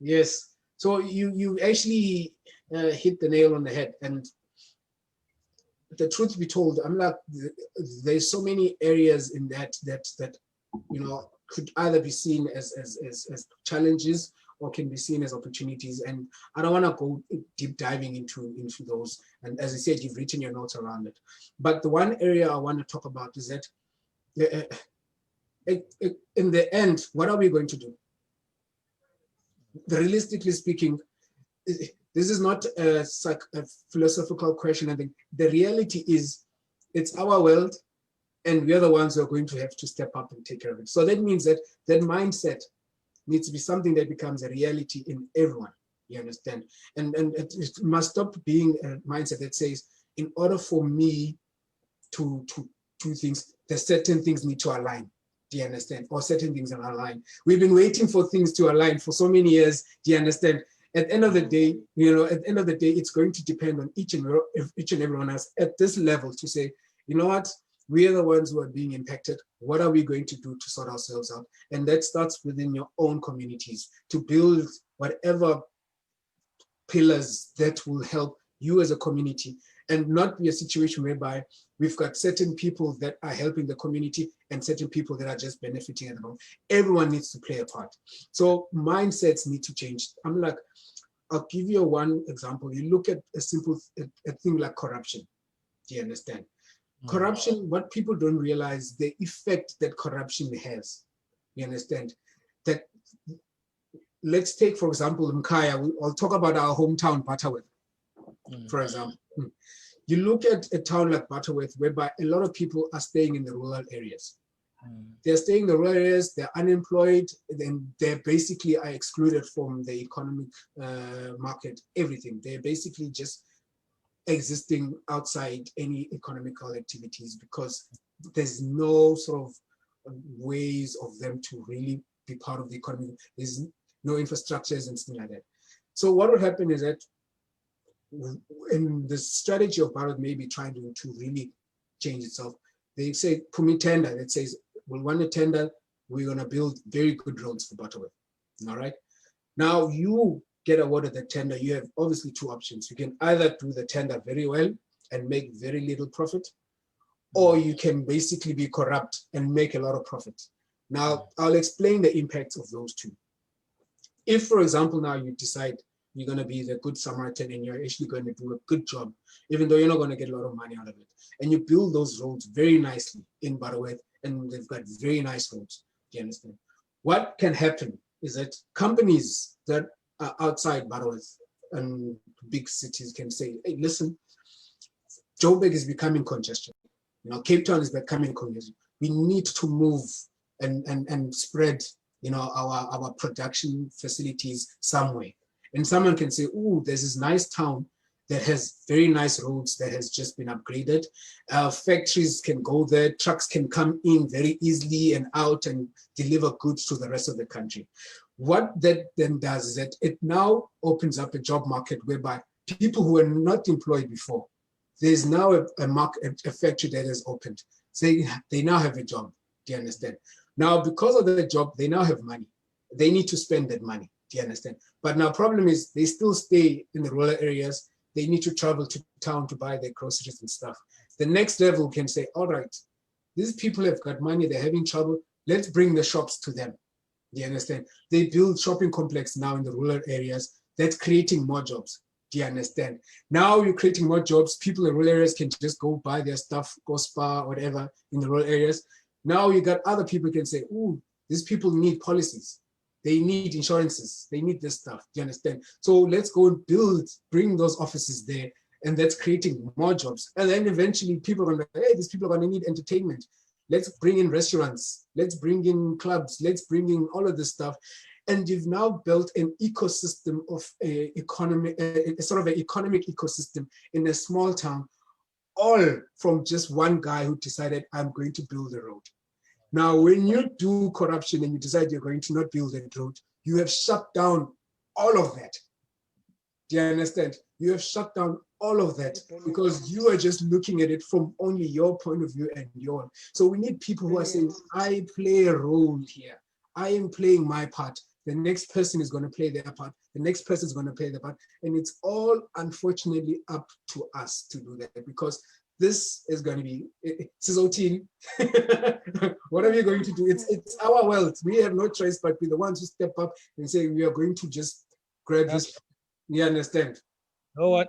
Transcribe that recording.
Yes. So you actually hit the nail on the head. And the truth be told, I'm like, there's so many areas in that could either be seen as challenges or can be seen as opportunities. And I don't want to go deep diving into those. And as I said, you've written your notes around it. But the one area I want to talk about is that in the end, what are we going to do? Realistically speaking, this is not a philosophical question. I think the reality is it's our world, and we are the ones who are going to have to step up and take care of it. So that means that that mindset needs to be something that becomes a reality in everyone. You understand? And it must stop being a mindset that says, in order for me to do things, there's certain things need to align. Do you understand? Or certain things are aligned. We've been waiting for things to align for so many years. Do you understand? At the end of the day, it's going to depend on each and every one of us at this level to say, you know what, we are the ones who are being impacted. What are we going to do to sort ourselves out? And that starts within your own communities to build whatever pillars that will help you as a community, and not be a situation whereby we've got certain people that are helping the community and certain people that are just benefiting at the moment. Everyone needs to play a part. So mindsets need to change. I'm like, I'll give you one example. You look at a simple thing like corruption. Do you understand? Corruption, what people don't realize, the effect that corruption has. You understand? That, let's take, for example, Mkaya. I'll talk about our hometown, Butterworth, for example. You look at a town like Butterworth, whereby a lot of people are staying in the rural areas. They're staying in the rural areas, they're unemployed, and they basically are excluded from the economic market, everything. They're basically just existing outside any economical activities because there's no sort of ways of them to really be part of the economy. There's no infrastructures and things like that. So what would happen is that in the strategy of Bharat maybe trying to really change itself, they say, Pumi tender, that says, we'll want a tender, we're going to build very good roads for Butterworth. All right. Now you get awarded the tender, you have obviously two options. You can either do the tender very well and make very little profit, or you can basically be corrupt and make a lot of profit. Now, I'll explain the impacts of those two. If, for example, now you decide you're going to be the good Samaritan and you're actually going to do a good job, even though you're not going to get a lot of money out of it, and you build those roads very nicely in Butterworth, and they've got very nice roads, do you understand? What can happen is that companies that are outside Butterworth and big cities can say, hey, listen, Joburg is becoming congestion. You know, Cape Town is becoming congestion. We need to move and spread, you know, our production facilities somewhere. And someone can say, oh, there's this nice town that has very nice roads that has just been upgraded. Factories can go there, trucks can come in very easily and out and deliver goods to the rest of the country. What that then does is that it now opens up a job market whereby people who were not employed before, there's now a factory that has opened. Say they now have a job, do you understand? Now, because of the job, they now have money. They need to spend that money, do you understand? But now problem is they still stay in the rural areas. They need to travel to town to buy their groceries and stuff. The next level can say, all right, these people have got money, they're having trouble. Let's bring the shops to them. Do you understand? They build shopping complex now in the rural areas. That's creating more jobs. Do you understand? Now you're creating more jobs. People in rural areas can just go buy their stuff, go spa, whatever, in the rural areas. Now you got other people can say, oh, these people need policies. They need insurances. They need this stuff. Do you understand? So let's go and bring those offices there, and that's creating more jobs. And then eventually people are going to, hey, these people are going to need entertainment. Let's bring in restaurants. Let's bring in clubs. Let's bring in all of this stuff. And you've now built an ecosystem of a sort of an economic ecosystem in a small town, all from just one guy who decided, I'm going to build a road. Now, when you do corruption and you decide you're going to not build a road, you have shut down all of that. Do you understand? You have shut down all of that because you are just looking at it from only your point of view and your own. So we need people who are saying, I play a role here. I am playing my part. the next person is going to play their part, the next person is going to play their part. And it's all, unfortunately, up to us to do that, because this is going to be, team. What are we going to do? It's our world. We have no choice but be the ones who step up and say, we are going to just grab this. You understand? You know what?